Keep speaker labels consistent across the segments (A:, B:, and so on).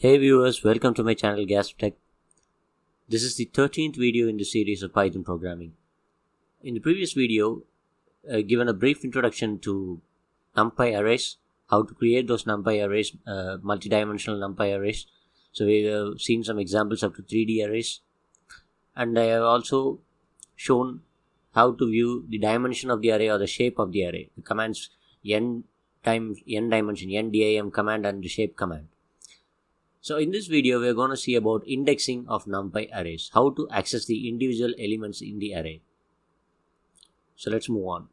A: Hey viewers, welcome to my channel Gasp Tech. This is the 13th video in the series of Python programming. In the previous video, given a brief introduction to Numpy arrays, how to create those Numpy arrays, multidimensional Numpy arrays. So we have seen some examples of the 3D arrays, and I have also shown how to view the dimension of the array or the shape of the array. The commands n times n dimension, ndim command and the shape command. So in this video, we are going to see about indexing of Numpy arrays, how to access the individual elements in the array. So let's move on.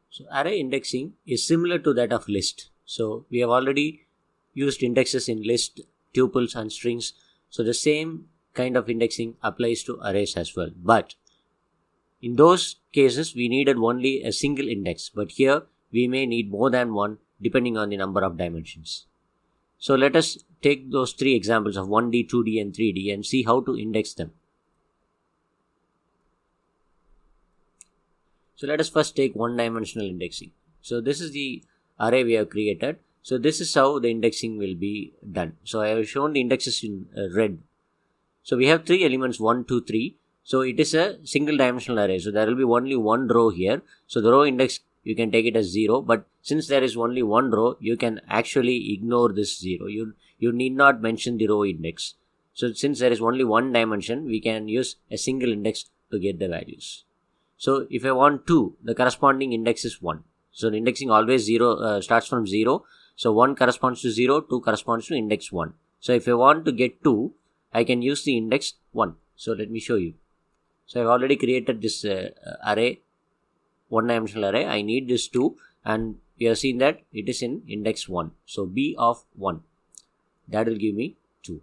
A: So array indexing is similar to that of list. So we have already used indexes in list, tuples and strings. So the same kind of indexing applies to arrays as well. But in those cases, we needed only a single index. But here, we may need more than one depending on the number of dimensions. So let us take those three examples of 1D, 2D and 3D and see how to index them. So let us first take one-dimensional indexing. So this is the array we have created. So this is how the indexing will be done. So I have shown the indexes in red. So we have three elements 1, 2, 3. So it is a single dimensional array. So there will be only one row here. So the row index, you can take it as 0, but since there is only one row, you can actually ignore this 0. You need not mention the row index. So since there is only one dimension, we can use a single index to get the values. So if I want 2, the corresponding index is 1. So the indexing always starts from 0. So 1 corresponds to 0, 2 corresponds to index 1. So if I want to get 2, I can use the index 1. So let me show you. So I've already created this array, one-dimensional array. I need this 2, and we have seen that it is in index 1. So B of 1, that will give me 2,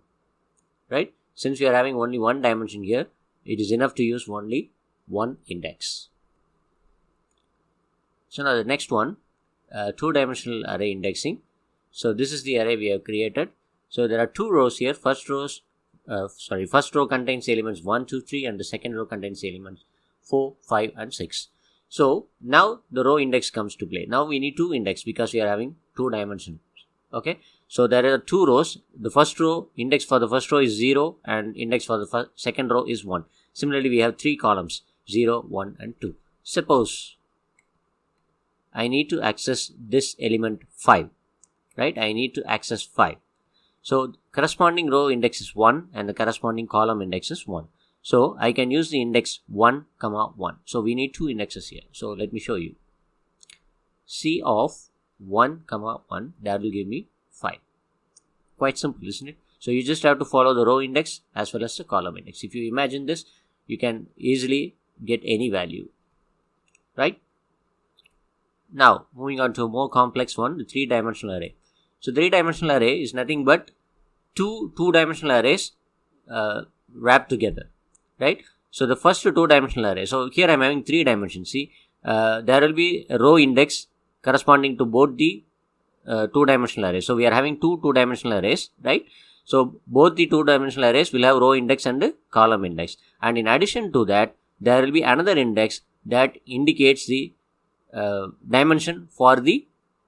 A: right? Since we are having only one dimension here, it is enough to use only one index. So now the next one, two-dimensional array indexing. So this is the array we have created. So there are two rows here. First row contains elements 1, 2, 3, and the second row contains elements 4, 5, and 6. So now the row index comes to play. Now we need two index because we are having two dimensions. Okay. So there are two rows. The first row, index for the first row is 0 and index for the second row is 1. Similarly, we have three columns 0, 1 and 2. Suppose I need to access this element 5. Right. I need to access 5. So corresponding row index is 1 and the corresponding column index is 1. So I can use the index 1, 1. So we need two indexes here. So let me show you. C of 1, 1, that will give me 5. Quite simple, isn't it? So you just have to follow the row index as well as the column index. If you imagine this, you can easily get any value, right? Now, moving on to a more complex one, the three-dimensional array. So three-dimensional array is nothing but two-dimensional arrays wrapped together. Right? So the first two-dimensional array. So here I am having 3 dimensions. See, there will be a row index corresponding to both the two-dimensional arrays. So we are having two-dimensional arrays, right? So both the two-dimensional arrays will have row index and column index. And in addition to that, there will be another index that indicates the dimension for the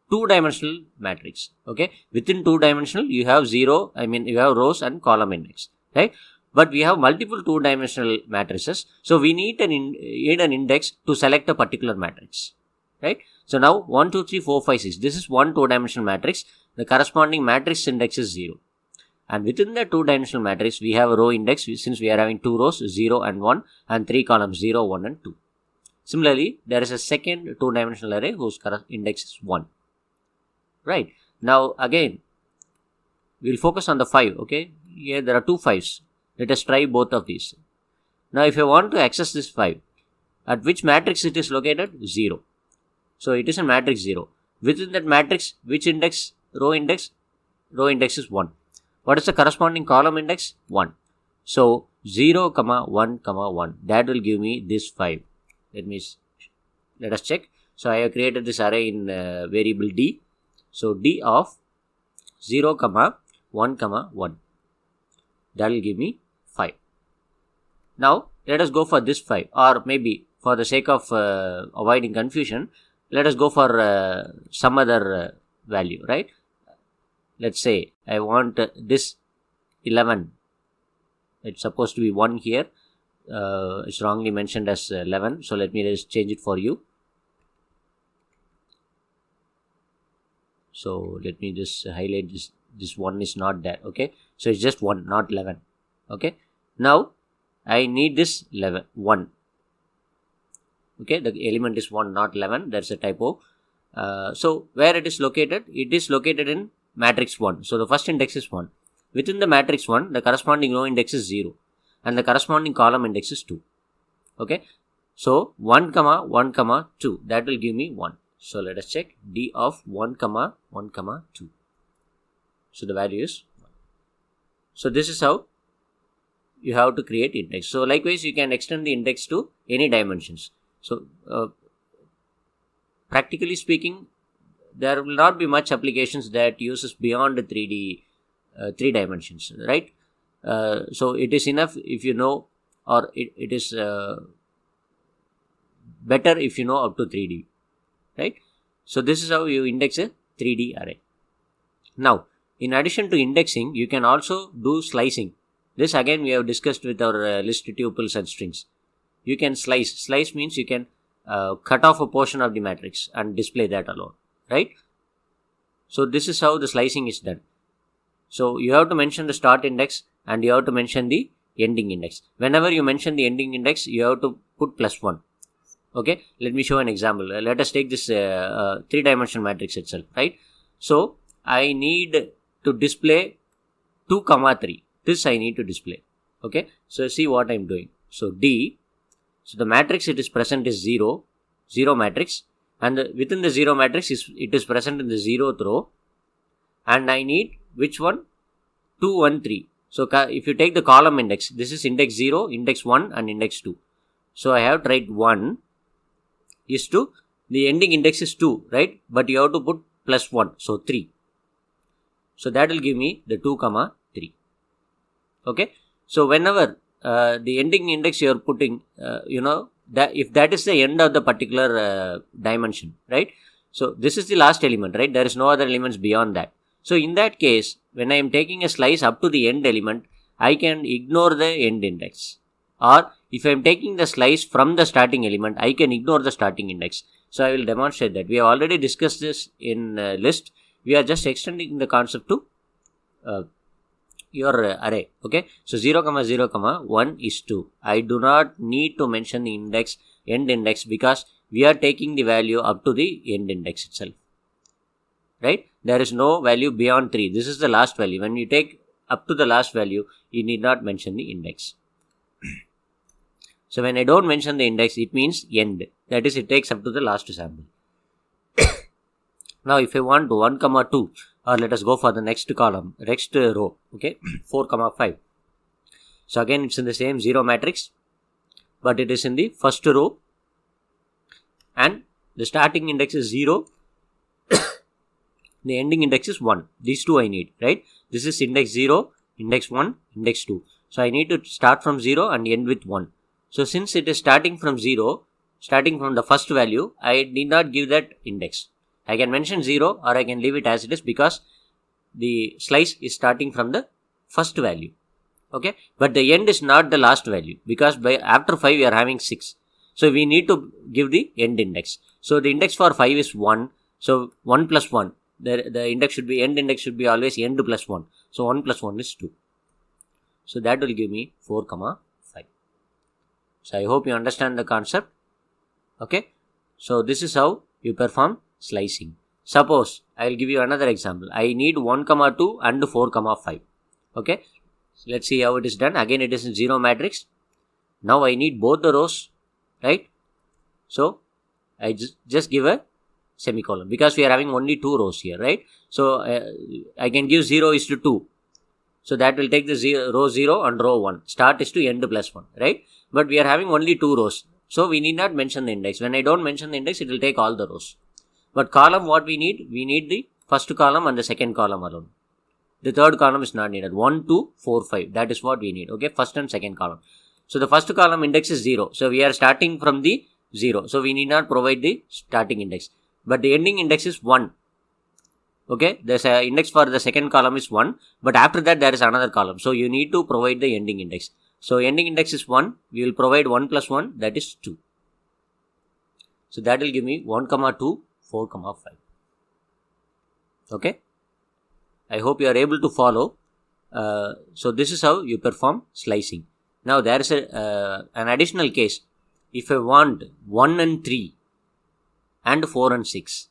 A: two-dimensional matrix. Okay, within two-dimensional, you have you have rows and column index, right? But we have multiple two-dimensional matrices. So we need an index to select a particular matrix. Right? So now 1, 2, 3, 4, 5, 6. This is one two-dimensional matrix. The corresponding matrix index is 0. And within the two-dimensional matrix, we have a row index since we are having 2 rows, 0 and 1, and 3 columns, 0, 1 and 2. Similarly, there is a second two-dimensional array whose index is 1. Right? Now again, we will focus on the 5. Okay? Here there are two 5s. Let us try both of these. Now if I want to access this 5, at which matrix it is located? 0. So it is in matrix 0. Within that matrix, which index? Row index? Row index is 1. What is the corresponding column index? 1. So 0, 1, 1. That will give me this 5. Let us check. So I have created this array in variable D. So D of 0, 1, 1. That will give me 5. Now let us go for this 5, or maybe for the sake of avoiding confusion, let us go for some other value, right? Let's say I want this 11. It's supposed to be 1 here. It's wrongly mentioned as 11. So let me just change it for you. So let me just highlight this. This 1 is not there. Okay. So it's just 1, not 11. Okay. Now I need this 1. Okay. The element is 1, not 11. That's a typo. So where it is located? It is located in matrix 1. So the first index is 1. Within the matrix 1, the corresponding row index is 0 and the corresponding column index is 2. Okay. So 1, 1, 2, that will give me 1. So let us check D of 1, 1, 2. So the value is 1. So this is how you have to create index. So likewise, you can extend the index to any dimensions. So practically speaking, there will not be much applications that uses beyond the 3 dimensions, right? So it is enough if you know, or it is better if you know up to 3D, right? So this is how you index a 3D array. Now, in addition to indexing, you can also do slicing. This again we have discussed with our list tuples and strings. You can slice. Slice means you can cut off a portion of the matrix and display that alone, right? So this is how the slicing is done. So you have to mention the start index and you have to mention the ending index. Whenever you mention the ending index, you have to put +1. Okay, let me show an example. Let us take this 3-dimensional matrix itself, right? So I need to display 2, 3. This I need to display. Okay, so see what I'm doing. So D, so the matrix it is present is 0 matrix, and within the 0 matrix it is present in the 0th row, and I need which one? 2, 1, 3. So if you take the column index, this is index 0, index 1 and index 2. So I have to write 1 is to, the ending index is 2, right? But you have to put +1, so 3. So that will give me the 2, 3. Okay. So whenever the ending index you are putting, that if that is the end of the particular dimension, right? So this is the last element, right? There is no other elements beyond that. So in that case, when I am taking a slice up to the end element, I can ignore the end index. Or if I am taking the slice from the starting element, I can ignore the starting index. So I will demonstrate that. We have already discussed this in list. We are just extending the concept to your array. Okay. So 0, 0, 1 is 2. I do not need to mention the index, end index, because we are taking the value up to the end index itself. Right? There is no value beyond 3. This is the last value. When you take up to the last value, you need not mention the index. So when I don't mention the index, it means end. That is, it takes up to the last sample. Now, if I want 1, 2, or let us go for the next column, next row, okay, 4, 5. So again, it's in the same 0 matrix, but it is in the first row, and the starting index is 0. The ending index is 1. These two I need, right? This is index 0, index 1, index 2. So I need to start from 0 and end with 1. So since it is starting from 0, starting from the first value, I need not give that index. I can mention 0 or I can leave it as it is, because the slice is starting from the first value. Okay. But the end is not the last value, because after 5 we are having 6. So we need to give the end index. So the index for 5 is 1. So 1 plus 1. The index should be, end index should be always end plus 1. So 1 plus 1 is 2. So that will give me 4, 5. So I hope you understand the concept. Okay. So this is how you perform slicing. Suppose I will give you another example. I need 1, 2 and 4, 5. Okay. So let's see how it is done. Again, it is in 0 matrix. Now I need both the rows, right? So I just give a semicolon, because we are having only 2 rows here, right? So I can give 0 is to 2. So that will take the row 0 and row 1. Start is to end plus 1, right? But we are having only 2 rows. So we need not mention the index. When I don't mention the index, it will take all the rows. But column, what we need? We need the first column and the second column alone. The third column is not needed. 1, 2, 4, 5. That is what we need. Okay, first and second column. So the first column index is 0. So we are starting from the 0. So we need not provide the starting index. but the ending index is 1. Okay, there's an index for the second column is 1, but after that there is another column. So you need to provide the ending index. So ending index is 1. We will provide 1 plus 1, that is 2. So that will give me 1, 2, 4, 5. Okay. I hope you are able to follow. So this is how you perform slicing. Now there is an additional case. If I want 1 and 3 and 4 and 6,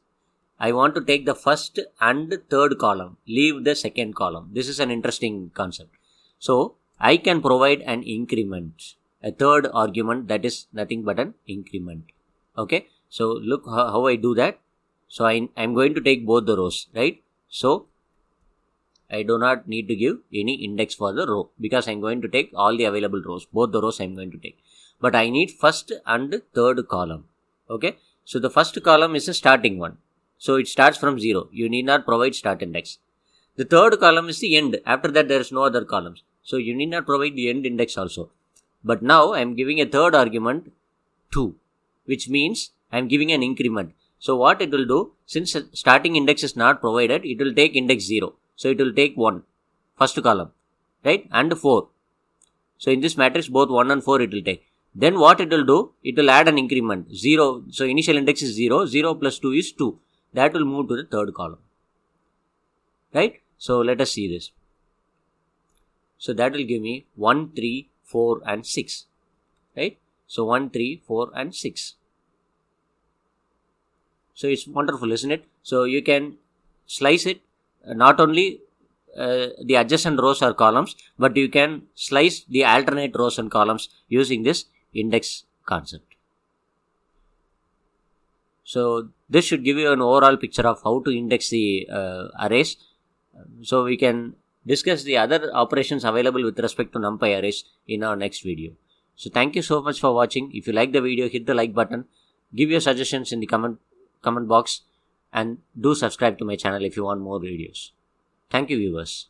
A: I want to take the first and third column, leave the second column. This is an interesting concept. So I can provide an increment, a third argument, that is nothing but an increment. Okay. So look how I do that. So I'm going to take both the rows, right? So I do not need to give any index for the row because I'm going to take all the available rows. Both the rows I'm going to take. But I need first and third column. Okay. So the first column is a starting one. So it starts from 0. You need not provide start index. The third column is the end. After that there is no other columns. So you need not provide the end index also. But now I'm giving a third argument 2, which means I'm giving an increment. So what it will do, since starting index is not provided, it will take index 0. So it will take 1, first column, right? And 4. So in this matrix, both 1 and 4 it will take. Then what it will do, it will add an increment, 0. So initial index is 0. 0 plus 2 is 2. That will move to the third column, right? So let us see this. So that will give me 1, 3, 4 and 6, right? So 1, 3, 4 and 6. So it's wonderful, isn't it? So you can slice it, not only the adjacent rows or columns, but you can slice the alternate rows and columns using this index concept. So this should give you an overall picture of how to index the arrays. So we can discuss the other operations available with respect to Numpy arrays in our next video. So thank you so much for watching. If you like the video, hit the like button, give your suggestions in the comment box, and do subscribe to my channel if you want more videos. Thank you, viewers.